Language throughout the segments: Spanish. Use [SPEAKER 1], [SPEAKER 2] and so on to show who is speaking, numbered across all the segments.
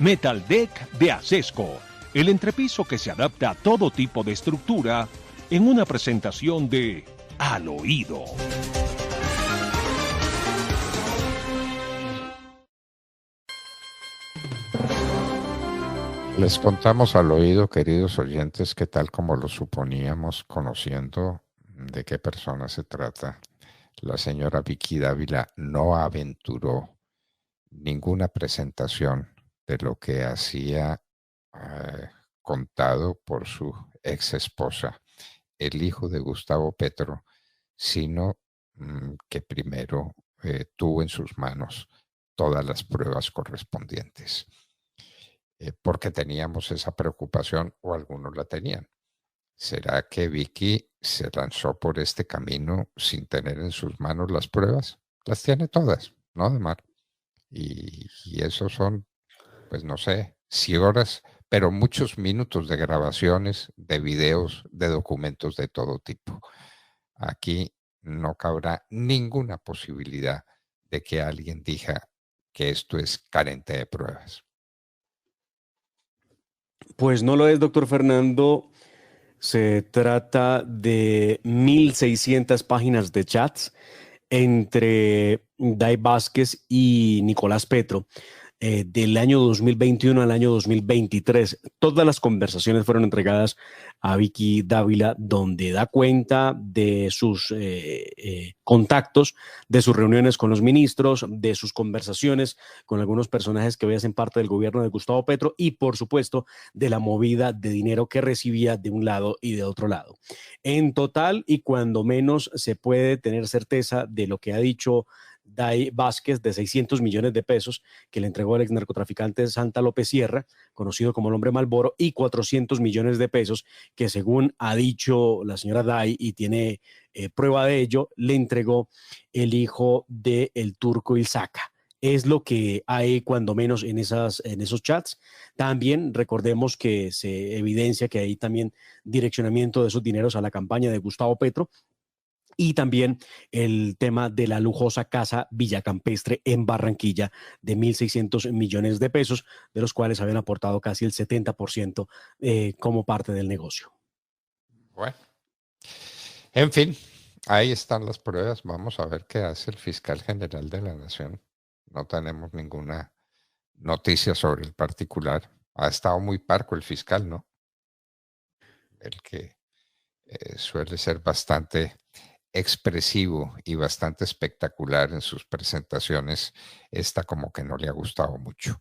[SPEAKER 1] Metal Deck de Acesco, el entrepiso que se adapta a todo tipo de estructura en una presentación de Al Oído.
[SPEAKER 2] Les contamos al oído, queridos oyentes, que tal como lo suponíamos, conociendo de qué persona se trata, la señora Vicky Dávila no aventuró ninguna presentación de lo que hacía contado por su ex esposa, el hijo de Gustavo Petro, sino que primero tuvo en sus manos todas las pruebas correspondientes. Porque teníamos esa preocupación o algunos la tenían. ¿Será que Vicky se lanzó por este camino sin tener en sus manos las pruebas? Las tiene todas, ¿no, Demar? Y esos son, pues no sé, si horas, pero muchos minutos de grabaciones, de videos, de documentos de todo tipo. Aquí no cabrá ninguna posibilidad de que alguien diga que esto es carente de pruebas.
[SPEAKER 3] Pues no lo es, doctor Fernando. Se trata de 1.600 páginas de chats entre Dai Vázquez y Nicolás Petro, del año 2021 al año 2023. Todas las conversaciones fueron entregadas a Vicky Dávila, donde da cuenta de sus contactos, de sus reuniones con los ministros, de sus conversaciones con algunos personajes que hoy hacen parte del gobierno de Gustavo Petro y, por supuesto, de la movida de dinero que recibía de un lado y de otro lado. En total, y cuando menos se puede tener certeza de lo que ha dicho Dai Vázquez, de 600 millones de pesos que le entregó el ex narcotraficante Santa López Sierra, conocido como el Hombre Malboro, y 400 millones de pesos que, según ha dicho la señora Dai, y tiene prueba de ello, le entregó el hijo del Turco Ilzaca. Es lo que hay cuando menos en esos chats. También recordemos que se evidencia que hay también direccionamiento de esos dineros a la campaña de Gustavo Petro, y también el tema de la lujosa casa Villacampestre en Barranquilla de 1.600 millones de pesos, de los cuales habían aportado casi el 70% como parte del negocio.
[SPEAKER 2] Bueno, en fin, ahí están las pruebas. Vamos a ver qué hace el fiscal general de la Nación. No tenemos ninguna noticia sobre el particular. Ha estado muy parco el fiscal, ¿no? El que suele ser bastante expresivo y bastante espectacular en sus presentaciones, esta como que no le ha gustado mucho.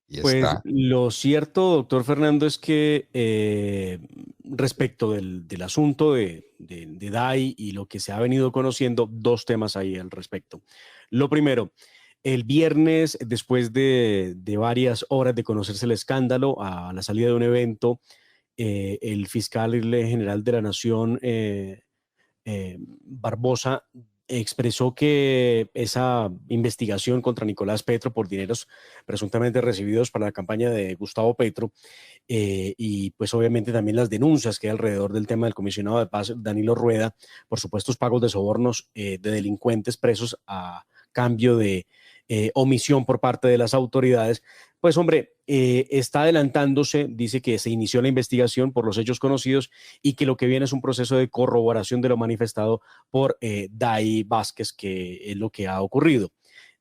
[SPEAKER 2] Y
[SPEAKER 3] Pues
[SPEAKER 2] está,
[SPEAKER 3] lo cierto, doctor Fernando, es que respecto del asunto de DAI y lo que se ha venido conociendo, dos temas ahí al respecto. Lo primero, el viernes, después de varias horas de conocerse el escándalo, a la salida de un evento, el fiscal general de la Nación, Barbosa, expresó que esa investigación contra Nicolás Petro por dineros presuntamente recibidos para la campaña de Gustavo Petro, y pues obviamente también las denuncias que hay alrededor del tema del comisionado de paz Danilo Rueda por supuestos pagos de sobornos de delincuentes presos a cambio de omisión por parte de las autoridades. Pues hombre, está adelantándose, dice que se inició la investigación por los hechos conocidos y que lo que viene es un proceso de corroboración de lo manifestado por Dai Vázquez, que es lo que ha ocurrido.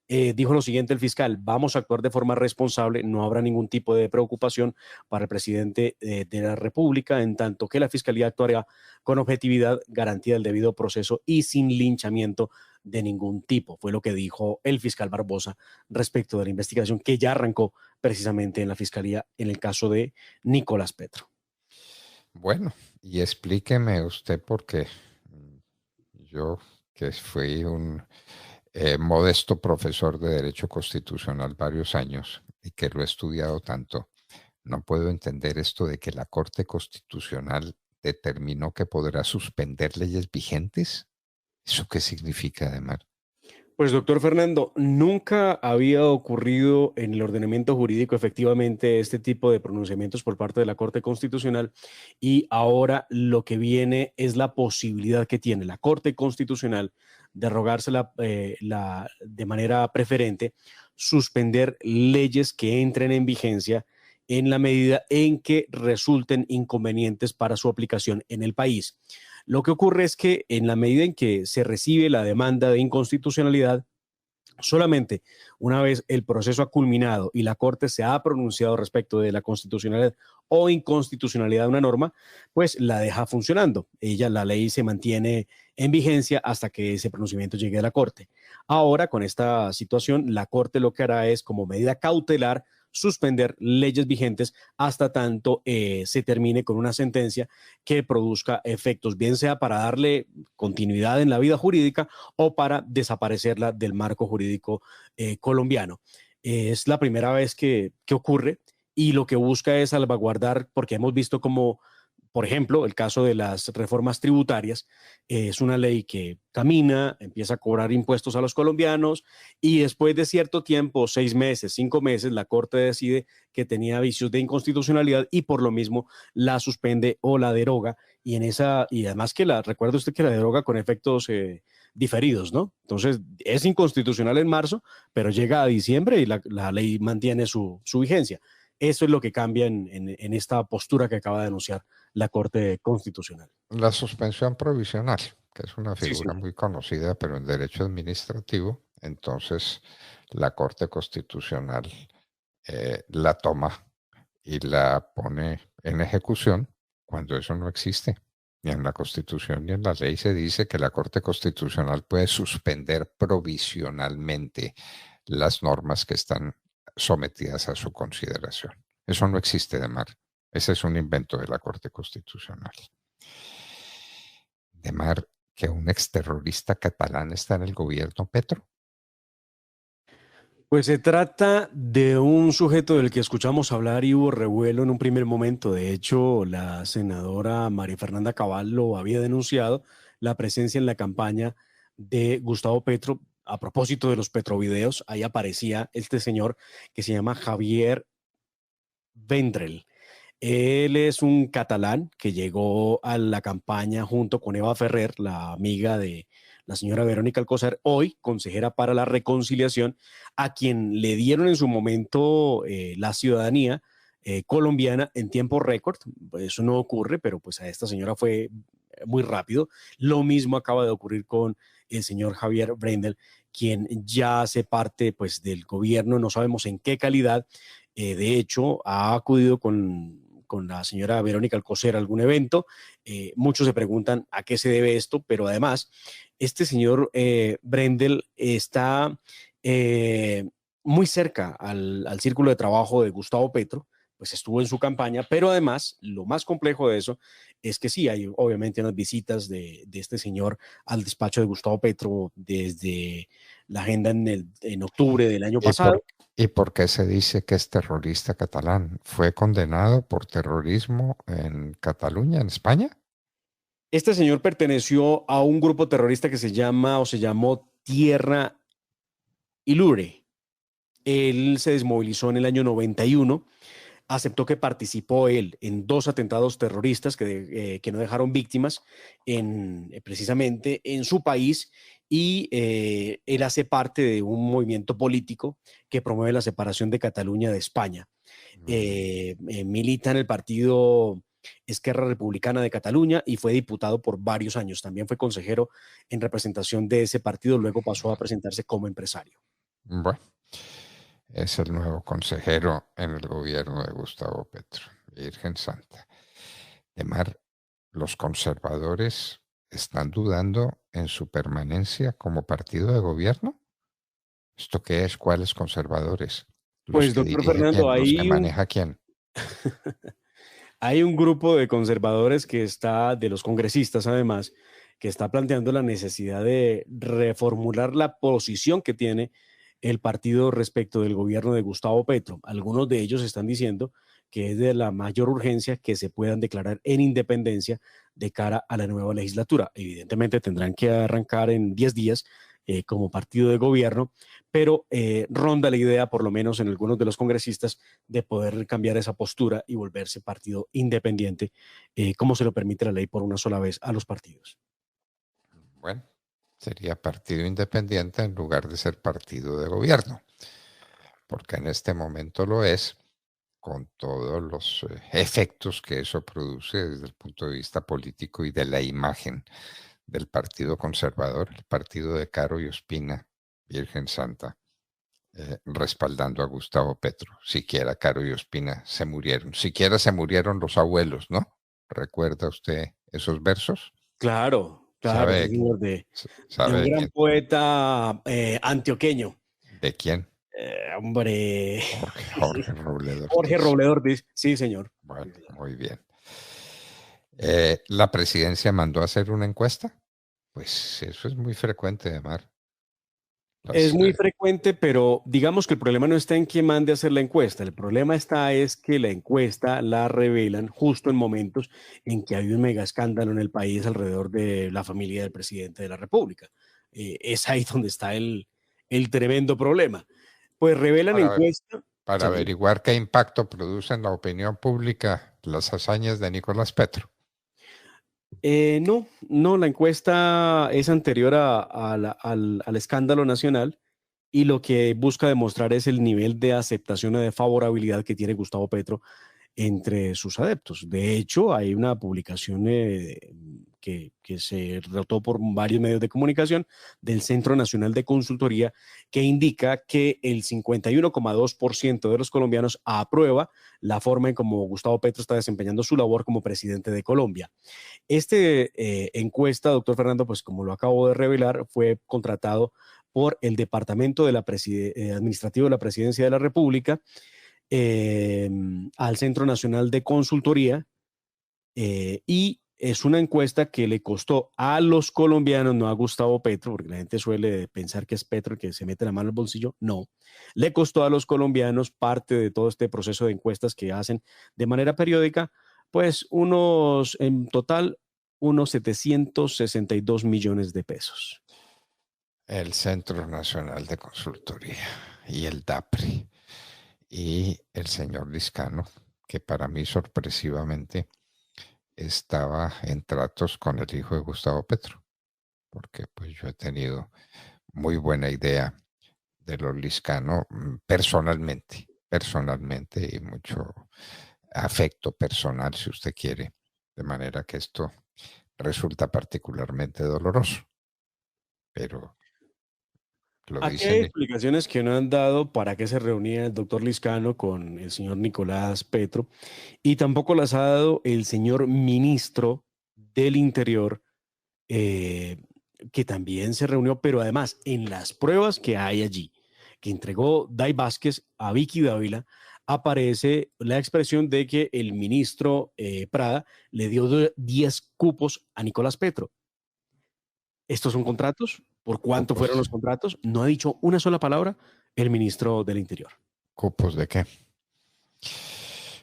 [SPEAKER 3] Dijo lo siguiente el fiscal: vamos a actuar de forma responsable, no habrá ningún tipo de preocupación para el presidente de la República, en tanto que la fiscalía actuará con objetividad, garantía del debido proceso y sin linchamiento de ningún tipo. Fue lo que dijo el fiscal Barbosa respecto de la investigación que ya arrancó precisamente en la fiscalía en el caso de Nicolás Petro.
[SPEAKER 2] bueno, y explíqueme usted por qué yo, que fui un modesto profesor de Derecho Constitucional varios años y que lo he estudiado tanto, no puedo entender esto de que la Corte Constitucional determinó que podrá suspender leyes vigentes. ¿Eso qué significa, además?
[SPEAKER 3] Pues doctor Fernando, nunca había ocurrido en el ordenamiento jurídico efectivamente este tipo de pronunciamientos por parte de la Corte Constitucional, y ahora lo que viene es la posibilidad que tiene la Corte Constitucional de rogársela de manera preferente suspender leyes que entren en vigencia en la medida en que resulten inconvenientes para su aplicación en el país. Lo que ocurre es que en la medida en que se recibe la demanda de inconstitucionalidad, solamente una vez el proceso ha culminado y la Corte se ha pronunciado respecto de la constitucionalidad o inconstitucionalidad de una norma, pues la deja funcionando. La ley se mantiene en vigencia hasta que ese pronunciamiento llegue a la Corte. Ahora, con esta situación, la Corte lo que hará es, como medida cautelar, suspender leyes vigentes hasta tanto se termine con una sentencia que produzca efectos, bien sea para darle continuidad en la vida jurídica o para desaparecerla del marco jurídico colombiano. Es la primera vez que ocurre y lo que busca es salvaguardar, porque hemos visto como, por ejemplo, el caso de las reformas tributarias, es una ley que camina, empieza a cobrar impuestos a los colombianos y después de cierto tiempo, 6 meses, 5 meses, la Corte decide que tenía vicios de inconstitucionalidad y por lo mismo la suspende o la deroga. Y además recuerda usted que la deroga con efectos diferidos, ¿no? Entonces es inconstitucional en marzo, pero llega a diciembre y la ley mantiene su vigencia. Eso es lo que cambia en esta postura que acaba de anunciar la Corte Constitucional.
[SPEAKER 2] La suspensión provisional, que es una
[SPEAKER 3] Sí,
[SPEAKER 2] figura muy conocida, pero en derecho administrativo, entonces la Corte Constitucional la toma y la pone en ejecución cuando eso no existe. Ni en la Constitución ni en la ley se dice que la Corte Constitucional puede suspender provisionalmente las normas que están sometidas a su consideración. Eso no existe, Demar. Ese es un invento de la Corte Constitucional. Demar, que un exterrorista catalán está en el gobierno Petro.
[SPEAKER 3] Pues se trata de un sujeto del que escuchamos hablar y hubo revuelo en un primer momento. De hecho, la senadora María Fernanda Cabal lo había denunciado, la presencia en la campaña de Gustavo Petro. A propósito de los Petrovideos, ahí aparecía este señor que se llama Javier Vendrell. Él es un catalán que llegó a la campaña junto con Eva Ferrer, la amiga de la señora Verónica Alcocer, hoy consejera para la reconciliación, a quien le dieron en su momento la ciudadanía colombiana en tiempo récord. Eso no ocurre, pero pues a esta señora fue muy rápido. Lo mismo acaba de ocurrir con el señor Javier Brendel, quien ya hace parte pues del gobierno, no sabemos en qué calidad. De hecho, ha acudido con la señora Verónica Alcocer a algún evento. Muchos se preguntan a qué se debe esto, pero además, este señor Brendel está muy cerca al círculo de trabajo de Gustavo Petro, pues estuvo en su campaña, pero además, lo más complejo de eso es que sí, hay obviamente unas visitas de este señor al despacho de Gustavo Petro desde la agenda en octubre del año pasado.
[SPEAKER 2] ¿Y por qué se dice que es terrorista catalán? ¿Fue condenado por terrorismo en Cataluña, en España?
[SPEAKER 3] Este señor perteneció a un grupo terrorista que se llamó Tierra Ilure. Él se desmovilizó en el año 91, aceptó que participó él en 2 atentados terroristas que no dejaron víctimas precisamente en su país y él hace parte de un movimiento político que promueve la separación de Cataluña de España. Milita en el partido Esquerra Republicana de Cataluña y fue diputado por varios años. También fue consejero en representación de ese partido, luego pasó a presentarse como empresario.
[SPEAKER 2] Bueno, es el nuevo consejero en el gobierno de Gustavo Petro. Virgen Santa. Demar, los conservadores están dudando en su permanencia como partido de gobierno. ¿Esto qué es? ¿Cuáles conservadores? ¿Los
[SPEAKER 3] Pues,
[SPEAKER 2] que
[SPEAKER 3] doctor
[SPEAKER 2] dirige
[SPEAKER 3] Fernando,
[SPEAKER 2] quién? ¿Los que maneja quién?
[SPEAKER 3] hay un grupo de conservadores de los congresistas además, que está planteando la necesidad de reformular la posición que tiene el partido respecto del gobierno de Gustavo Petro. Algunos de ellos están diciendo que es de la mayor urgencia que se puedan declarar en independencia de cara a la nueva legislatura. Evidentemente tendrán que arrancar en 10 días como partido de gobierno, pero ronda la idea, por lo menos en algunos de los congresistas, de poder cambiar esa postura y volverse partido independiente, como se lo permite la ley por una sola vez a los partidos.
[SPEAKER 2] Bueno, sería partido independiente en lugar de ser partido de gobierno. porque en este momento lo es, con todos los efectos que eso produce desde el punto de vista político y de la imagen del Partido Conservador, el partido de Caro y Ospina, Virgen Santa, respaldando a Gustavo Petro. Siquiera Caro y Ospina se murieron, siquiera se murieron los abuelos, ¿no? ¿Recuerda usted esos versos?
[SPEAKER 3] Claro, claro, sí,
[SPEAKER 2] ¿Sabe,
[SPEAKER 3] señor, de
[SPEAKER 2] sabe
[SPEAKER 3] un
[SPEAKER 2] de
[SPEAKER 3] gran
[SPEAKER 2] quién?
[SPEAKER 3] poeta antioqueño.
[SPEAKER 2] ¿De quién?
[SPEAKER 3] Hombre,
[SPEAKER 2] Jorge Robledo
[SPEAKER 3] Jorge
[SPEAKER 2] Ortiz.
[SPEAKER 3] Robledo Ortiz, sí, señor.
[SPEAKER 2] Bueno, muy bien. ¿La presidencia mandó a hacer una encuesta? Pues eso es muy frecuente, Mar.
[SPEAKER 3] Es
[SPEAKER 2] Las,
[SPEAKER 3] muy frecuente, pero digamos que el problema no está en quién mande a hacer la encuesta. El problema está es que la encuesta la revelan justo en momentos en que hay un mega escándalo en el país alrededor de la familia del presidente de la República. Es ahí donde está el tremendo problema. Pues revelan
[SPEAKER 2] para,
[SPEAKER 3] encuesta.
[SPEAKER 2] para
[SPEAKER 3] Sí.
[SPEAKER 2] averiguar qué impacto producen en la opinión pública las hazañas de Nicolás Petro.
[SPEAKER 3] No, no, la encuesta es anterior al escándalo nacional y lo que busca demostrar es el nivel de aceptación o de favorabilidad que tiene Gustavo Petro entre sus adeptos. De hecho, hay una publicación que se rotó por varios medios de comunicación del Centro Nacional de Consultoría que indica que el 51,2% de los colombianos aprueba la forma en cómo Gustavo Petro está desempeñando su labor como presidente de Colombia. Este encuesta, doctor Fernando, pues como lo acabo de revelar, fue contratado por el Departamento de la Administrativo de la Presidencia de la República al Centro Nacional de Consultoría y es una encuesta que le costó a los colombianos, no a Gustavo Petro, porque la gente suele pensar que es Petro el que se mete la mano al bolsillo. No, le costó a los colombianos parte de todo este proceso de encuestas que hacen de manera periódica, pues en total, unos 762 millones de pesos.
[SPEAKER 2] El Centro Nacional de Consultoría y el DAPRI y el señor Liscano, que para mí sorpresivamente estaba en tratos con el hijo de Gustavo Petro, porque pues yo he tenido muy buena idea de los Liscano personalmente y mucho afecto personal, si usted quiere, de manera que esto resulta particularmente doloroso, pero lo
[SPEAKER 3] Aquí hay
[SPEAKER 2] dicen.
[SPEAKER 3] explicaciones que no han dado para qué se reunía el doctor Liscano con el señor Nicolás Petro y tampoco las ha dado el señor ministro del Interior, eh, que también se reunió, pero además en las pruebas que hay allí, que entregó Dai Vázquez a Vicky Dávila, aparece la expresión de que el ministro Prada le dio 10 cupos a Nicolás Petro. ¿Estos son contratos? ¿Por cuánto fueron
[SPEAKER 2] Cupos,
[SPEAKER 3] los contratos? No ha dicho una sola palabra el ministro del Interior.
[SPEAKER 2] cupos de qué.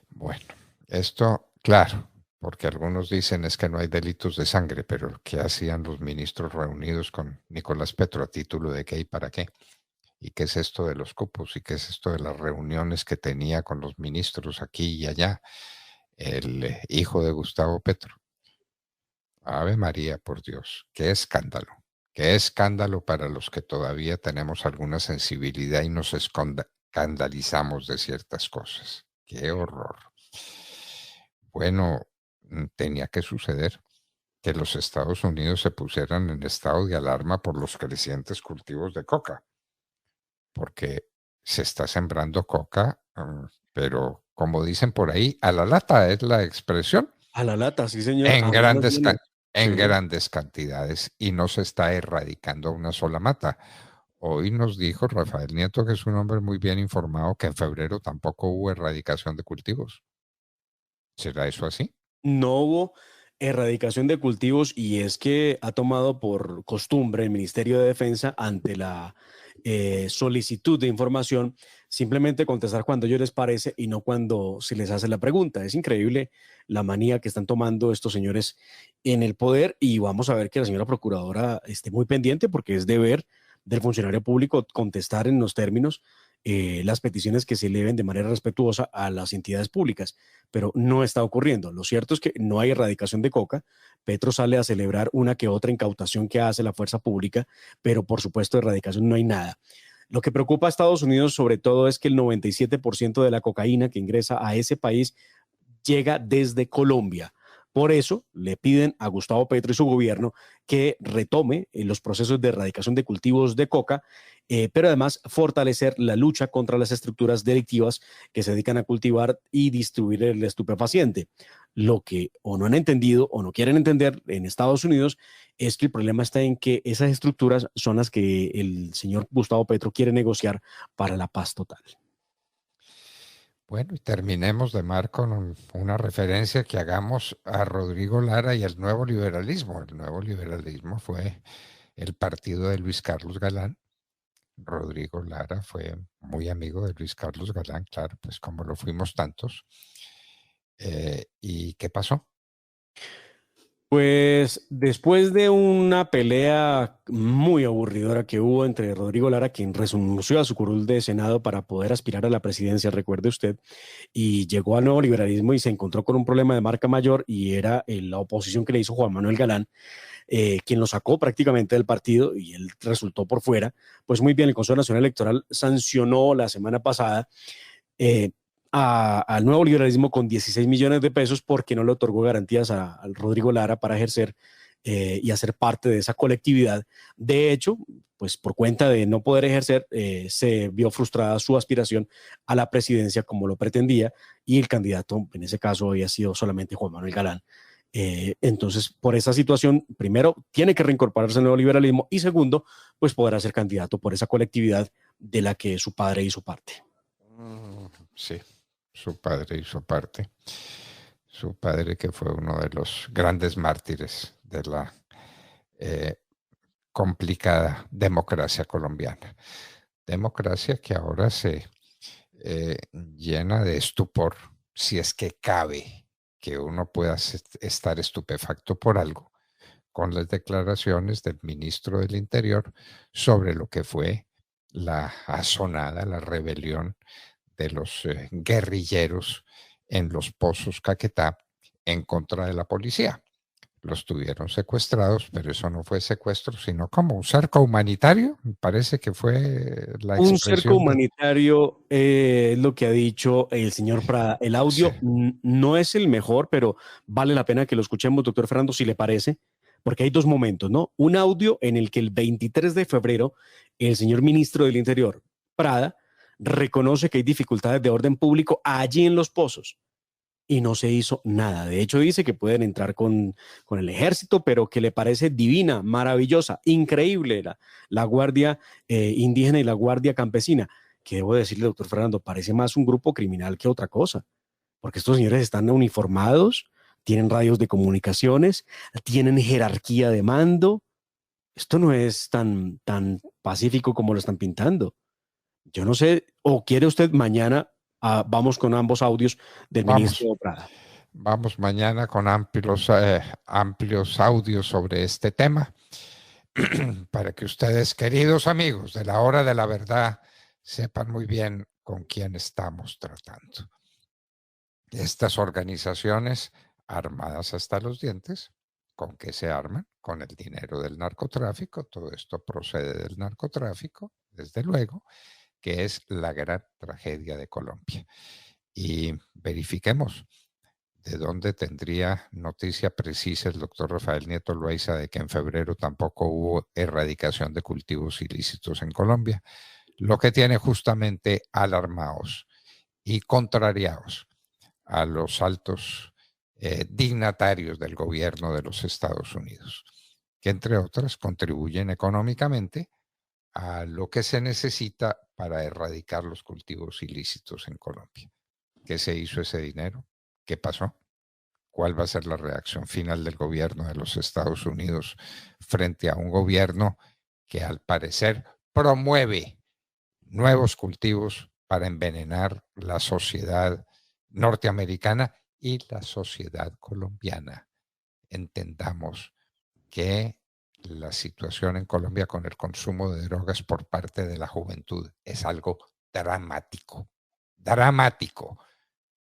[SPEAKER 2] Bueno, esto, claro, porque algunos dicen es que no hay delitos de sangre, pero ¿qué hacían los ministros reunidos con Nicolás Petro a título de qué y para qué? ¿Y qué es esto de los cupos? ¿Y qué es esto de las reuniones que tenía con los ministros aquí y allá? El hijo de Gustavo Petro. Ave María, por Dios, qué escándalo. Qué escándalo para los que todavía tenemos alguna sensibilidad y nos escandalizamos de ciertas cosas. Qué horror. Bueno, tenía que suceder que los Estados Unidos se pusieran en estado de alarma por los crecientes cultivos de coca, porque se está sembrando coca, pero como dicen por ahí, a la lata es la expresión,
[SPEAKER 3] A la lata, sí, señor.
[SPEAKER 2] en
[SPEAKER 3] Aún
[SPEAKER 2] grandes,
[SPEAKER 3] menos.
[SPEAKER 2] en
[SPEAKER 3] Sí.
[SPEAKER 2] grandes cantidades y no se está erradicando una sola mata. Hoy nos dijo Rafael Nieto, que es un hombre muy bien informado, que en febrero tampoco hubo erradicación de cultivos. ¿Será eso así?
[SPEAKER 3] No hubo erradicación de cultivos y es que ha tomado por costumbre el Ministerio de Defensa ante la solicitud de información simplemente contestar cuando ellos les parece y no cuando se les hace la pregunta. Es increíble la manía que están tomando estos señores en el poder y vamos a ver que la señora procuradora esté muy pendiente porque es deber del funcionario público contestar en los términos las peticiones que se eleven de manera respetuosa a las entidades públicas, pero no está ocurriendo. Lo cierto es que no hay erradicación de coca. Petro sale a celebrar una que otra incautación que hace la fuerza pública, pero por supuesto erradicación no hay nada. Lo que preocupa a Estados Unidos sobre todo es que el 97% de la cocaína que ingresa a ese país llega desde Colombia. Por eso le piden a Gustavo Petro y su gobierno que retome los procesos de erradicación de cultivos de coca, pero además fortalecer la lucha contra las estructuras delictivas que se dedican a cultivar y distribuir el estupefaciente. Lo que o no han entendido o no quieren entender en Estados Unidos es que el problema está en que esas estructuras son las que el señor Gustavo Petro quiere negociar para la paz total.
[SPEAKER 2] Bueno, y terminemos de mar con una referencia que hagamos a Rodrigo Lara y al nuevo liberalismo. El nuevo liberalismo fue el partido de Luis Carlos Galán. Rodrigo Lara fue muy amigo de Luis Carlos Galán, claro, pues como lo fuimos tantos. ¿Y qué pasó?
[SPEAKER 3] Pues después de una pelea muy aburridora que hubo entre Rodrigo Lara, quien renunció a su curul de Senado para poder aspirar a la presidencia, recuerde usted, y llegó al nuevo liberalismo y se encontró con un problema de marca mayor y era la oposición que le hizo Juan Manuel Galán, quien lo sacó prácticamente del partido y él resultó por fuera. Pues muy bien, el Consejo Nacional Electoral sancionó la semana pasada eh, al nuevo liberalismo con 16 millones de pesos porque no le otorgó garantías al Rodrigo Lara para ejercer y hacer parte de esa colectividad. De hecho, pues por cuenta de no poder ejercer, se vio frustrada su aspiración a la presidencia como lo pretendía y el candidato en ese caso había sido solamente Juan Manuel Galán. Entonces, por esa situación, primero, tiene que reincorporarse al nuevo liberalismo y segundo, pues podrá ser candidato por esa colectividad de la que su padre hizo parte.
[SPEAKER 2] Sí, su padre hizo parte. Su padre que fue uno de los grandes mártires de la complicada democracia colombiana. Democracia que ahora se llena de estupor, si es que cabe que uno pueda estar estupefacto por algo, con las declaraciones del ministro del Interior sobre lo que fue la asonada, la rebelión de los guerrilleros en los Pozos Caquetá en contra de la policía. Los tuvieron secuestrados, pero eso no fue secuestro, sino como un cerco humanitario. Me parece que fue la
[SPEAKER 3] Un cerco
[SPEAKER 2] expresión.
[SPEAKER 3] humanitario es lo que ha dicho el señor Prada. El audio
[SPEAKER 2] Sí.
[SPEAKER 3] no es el mejor, pero vale la pena que lo escuchemos, doctor Fernando, si le parece, porque hay dos momentos, ¿no? Un audio en el que el 23 de febrero el señor ministro del Interior, Prada, reconoce que hay dificultades de orden público allí en Los Pozos y no se hizo nada. De hecho, dice que pueden entrar con el ejército, pero que le parece divina, maravillosa, increíble la Guardia Indígena y la Guardia Campesina, que debo decirle, doctor Fernando, parece más un grupo criminal que otra cosa, porque estos señores están uniformados, tienen radios de comunicaciones, tienen jerarquía de mando. Esto no es tan pacífico como lo están pintando. Yo no sé, o quiere usted mañana, vamos con ambos audios del
[SPEAKER 2] Vamos,
[SPEAKER 3] ministro Prada.
[SPEAKER 2] vamos mañana con amplios audios sobre este tema para que ustedes, queridos amigos de la hora de la verdad, sepan muy bien con quién estamos tratando. Estas organizaciones armadas hasta los dientes, ¿con qué se arman? Con el dinero del narcotráfico. Todo esto procede del narcotráfico, desde luego, que es la gran tragedia de Colombia. Y verifiquemos de dónde tendría noticia precisa el doctor Rafael Nieto Loaiza de que en febrero tampoco hubo erradicación de cultivos ilícitos en Colombia, lo que tiene justamente alarmados y contrariados a los altos dignatarios del gobierno de los Estados Unidos, que entre otras contribuyen económicamente a lo que se necesita para erradicar los cultivos ilícitos en Colombia. ¿Qué se hizo ese dinero? ¿Qué pasó? ¿Cuál va a ser la reacción final del gobierno de los Estados Unidos frente a un gobierno que al parecer promueve nuevos cultivos para envenenar la sociedad norteamericana y la sociedad colombiana? Entendamos que la situación en Colombia con el consumo de drogas por parte de la juventud es algo dramático, dramático.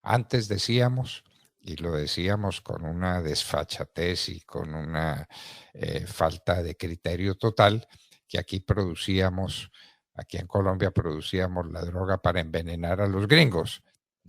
[SPEAKER 2] Antes decíamos, y lo decíamos con una desfachatez y con una falta de criterio total, que aquí producíamos Aquí en Colombia producíamos la droga para envenenar a los gringos.